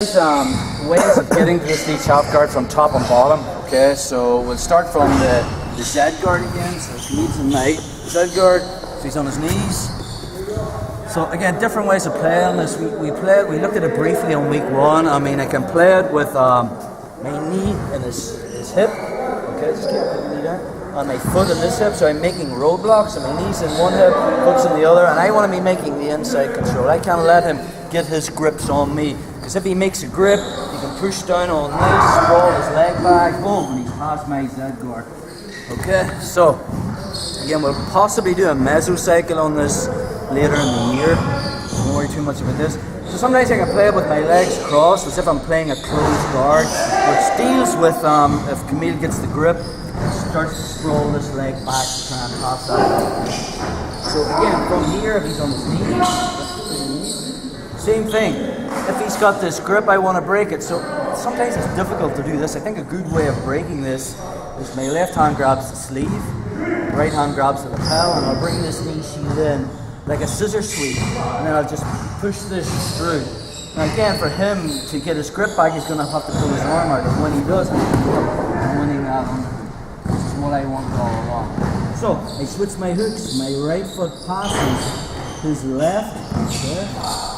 Ways of getting to this leech half guard from top and bottom. Okay, so we'll start from the Z guard again. So he's in my Z guard, so he's on his knees. So again, different ways of playing this. We looked at it briefly on week one. I mean, I can play it with my knee in his hip. Okay, just keep the knee down. And my foot in this hip, so I'm making roadblocks, and my knees in one hip, foot's in the other, and I want to be making the inside control. I can't let him get his grips on me. Because if he makes a grip, he can push down on me, sprawl his leg back, boom, and he's past my Z guard. Okay, so again, we'll possibly do a mesocycle on this later in the year. Don't worry too much about this. So sometimes I can play it with my legs crossed, as if I'm playing a closed guard, which deals with if Camille gets the grip, starts to sprawl this leg back to try and pass that. So again, from here, if he's on his knees, same thing. If he's got this grip, I want to break it. So sometimes it's difficult to do this. I think a good way of breaking this is my left hand grabs the sleeve, right hand grabs the lapel, and I'll bring this knee shield in like a scissor sweep, and then I'll just push this through. Now again, for him to get his grip back, he's going to have to pull his arm out, and when he does, I'm winning that underhook. This is what I wanted all along. So I switch my hooks. My right foot passes his left. Okay.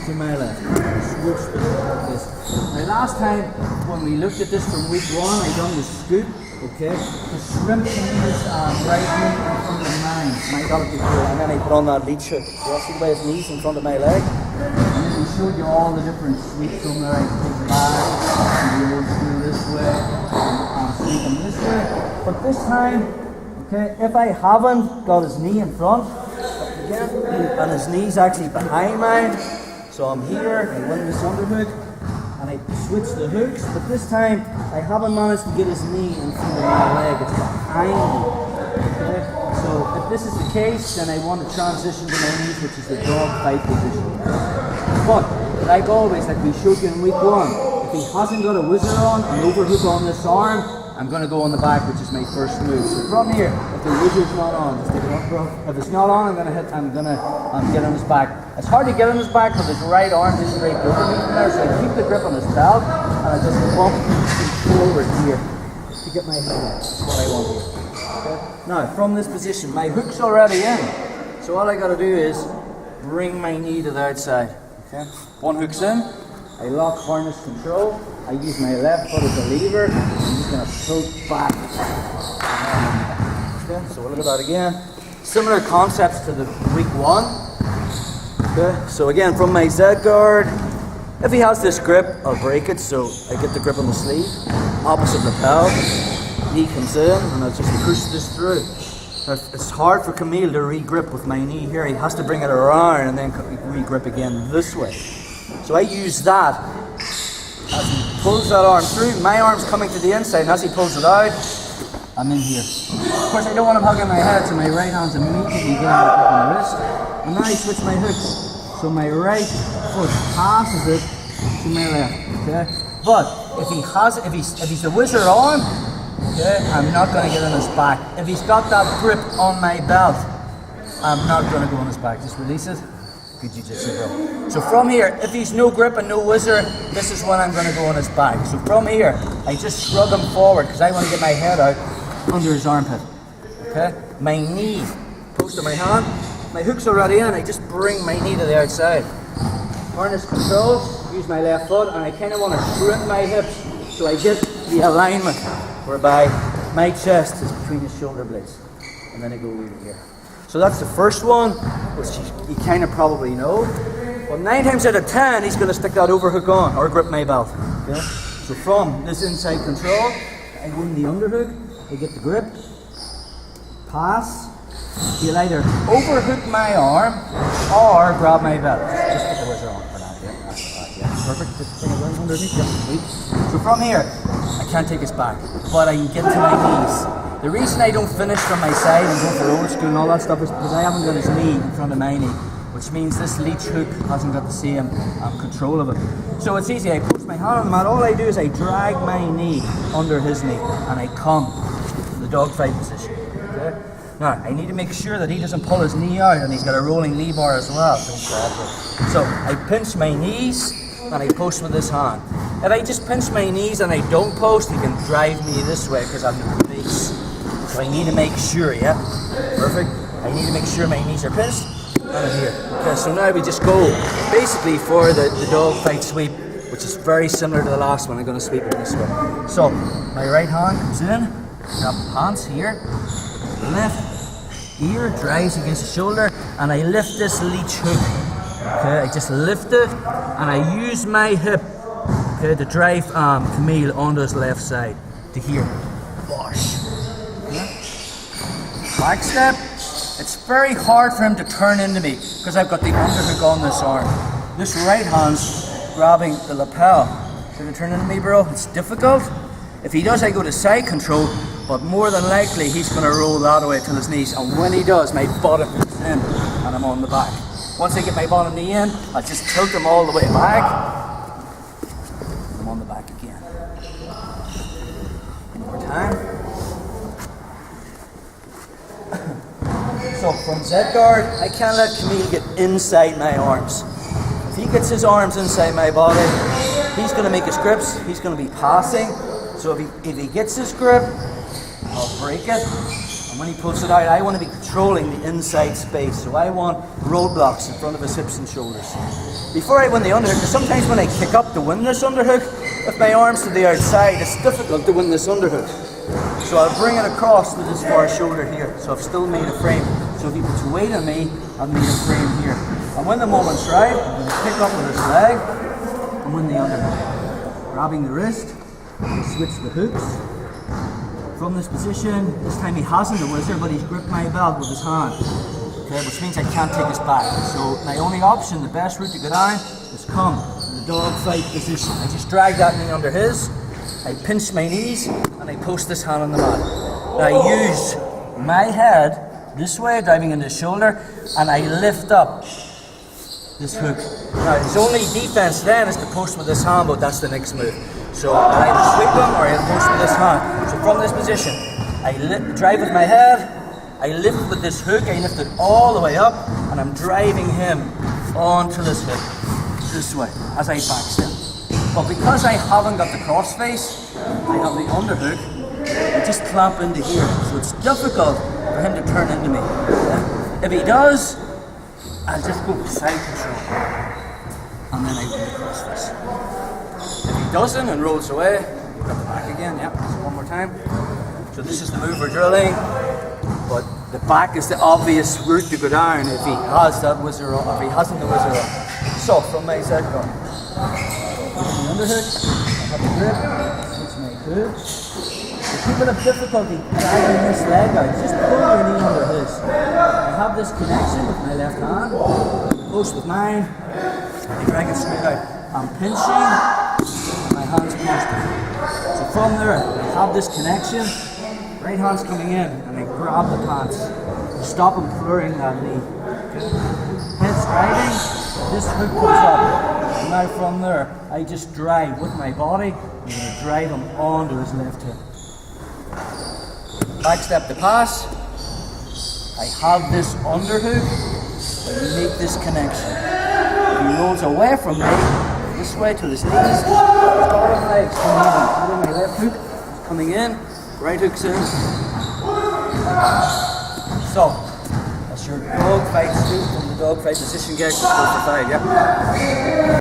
To my left. Switch the like this. Now last time when we looked at this from week one, I done the scoop, okay? The shrimp his right knee in front of mine. My dog before, and then I put on that leech hook. So I see by his knees in front of my leg. And then we showed you all the different sweeps from there. I take back, and we go this way, and sweep him this way. But this time, okay, if I haven't got his knee in front, again, and his knee's actually behind mine. So I'm here, I win this underhook, and I switch the hooks, but this time I haven't managed to get his knee in front of my leg, it's behind me. Okay? So if this is the case, then I want to transition to my knees, which is the dog fight position. But, like always, like we showed you in week one, if he hasn't got a whizzer on, an overhook on this arm, I'm going to go on the back, which is my first move. So from here, if the whizzer's not on, just take it up, bro. If it's not on, I'm gonna get on his back. It's hard to get on his back because his right arm isn't very good for me from there, so I keep the grip on his belt, and I just bump forward here to get my head out. That's what I want here. Okay? Now, from this position, my hook's already in. So all I gotta do is bring my knee to the outside. Okay? One hook's in, I lock harness control, I use my left foot as a lever, I'm just going to pull back. Okay, so we'll look at that again. Similar concepts to the week one. Okay, so again from my Z guard, if he has this grip, I'll break it, so I get the grip on the sleeve, opposite lapel, knee comes in, and I'll just push this through. Now, it's hard for Camille to re-grip with my knee here, he has to bring it around and then re-grip again this way. So I use that. As he pulls that arm through, my arm's coming to the inside, and as he pulls it out, I'm in here. Of course, I don't want him hugging my head, so my right hand's immediately getting the grip on the wrist. And now I switch my hooks. So my right foot passes it to my left. Okay? But if he's the whizzer on, okay, I'm not going to get on his back. If he's got that grip on my belt, I'm not going to go on his back. Just release it. Good jiu-jitsu, bro. So from here, if he's no grip and no whizzer, this is when I'm going to go on his back. So from here, I just shrug him forward because I want to get my head out under his armpit. Okay? My knee, post of my hand, my hook's already in, I just bring my knee to the outside. Harness control, use my left foot, and I kind of want to shrink my hips so I get the alignment whereby my chest is between his shoulder blades. And then I go over here. So that's the first one, which you kind of probably know. Well, 9 times out of 10, he's going to stick that overhook on or grip my belt. Okay? So from this inside control, I win the underhook, I get the grip, pass. He'll either overhook my arm or grab my belt. Just put the whizzer on for that. Yeah, perfect. Just bring it right underneath. Yeah, sweet. So from here, I can't take his back, but I can get to my knees. The reason I don't finish from my side and go for old school and all that stuff is because I haven't got his knee in front of my knee, which means this leech hook hasn't got the same control of it. So it's easy, I post my hand on the mat, all I do is I drag my knee under his knee and I come to the dog fight position. Okay? Now, I need to make sure that he doesn't pull his knee out and he's got a rolling knee bar as well. So I pinch my knees, and I post with this hand. If I just pinch my knees and I don't post, he can drive me this way because I'm the base. So I need to make sure, yeah? Perfect. I need to make sure my knees are pinched and I'm here. Okay, so now we just go basically for the dog fight sweep, which is very similar to the last one. I'm going to sweep it this way. So my right hand comes in, grab the pants here, left ear drives against the shoulder, and I lift this leech hook. Okay, I just lift it and I use my hip, okay, to drive Camille onto his left side to here. Wash. Okay. Back step. It's very hard for him to turn into me because I've got the underhook on this arm. This right hand's grabbing the lapel. Should he turn into me, bro? It's difficult. If he does, I go to side control, but more than likely he's going to roll that away till his knees. And when he does, my bottom is in and I'm on the back. Once I get my bottom knee in, I just tilt him all the way back. I'm on the back again. One more time. So from Z guard, I can't let Camille get inside my arms. If he gets his arms inside my body, he's going to make his grips, he's going to be passing. So if he gets his grip, I'll break it. And when he pulls it out, I want to be controlling the inside space. So I want roadblocks in front of his hips and shoulders. Before I win the underhook, because sometimes when I kick up to win this underhook, with my arms to the outside, it's difficult to win this underhook. So I'll bring it across to this far shoulder here. So I've still made a frame. So if he puts weight on me, I've made a frame here. And when the moment's right, I'm going to pick up with his leg and win the underhook. Grabbing the wrist, switch the hooks. From this position, this time he hasn't the wizard, but he's gripped my belt with his hand. Okay, which means I can't take his back. So my only option, the best route to go down, is come in the dog fight position. I just drag that knee under his, I pinch my knees, and I post this hand on the mat. Now I use my head this way, driving into the shoulder, and I lift up this hook. Now his only defense then is to post with this hand, but that's the next move. So I either sweep him or I'll post with this hand. So from this position, I drive with my head, I lift with this hook, I lift it all the way up, and I'm driving him onto this hook, this way, as I backstep. But because I haven't got the cross face, I have the underhook, I just clamp into here. So it's difficult for him to turn into me. Yeah? If he does, I'll just go side control, and then I do the cross face. If he doesn't and rolls away, grab the back again, yeah, so one more time. So this is the move we're drilling, but the back is the obvious route to go down if he has that wizard on, if he hasn't the wizard on. So from my Z guard, the underhook, I have the grip, switch my hook. If people have difficulty dragging this leg out, just pull your knee under his. I have this connection with my left hand, post with mine, I drag it straight out. I'm pinching, my hand's posting. So from there, I have this connection, right hand's coming in, and I grab the pants. Stop him blurring that knee. Head's driving, this hook comes up. And now from there, I just drive with my body, I'm going to drive him onto his left hip. Back step to pass. I have this underhook, and we make this connection. If he rolls away from me, this way to his knees, his bottom legs come even. My left hook is coming in, right hook's in. So, that's your dog fight sweep from the dog fight position, guys. 4 for 5, yeah?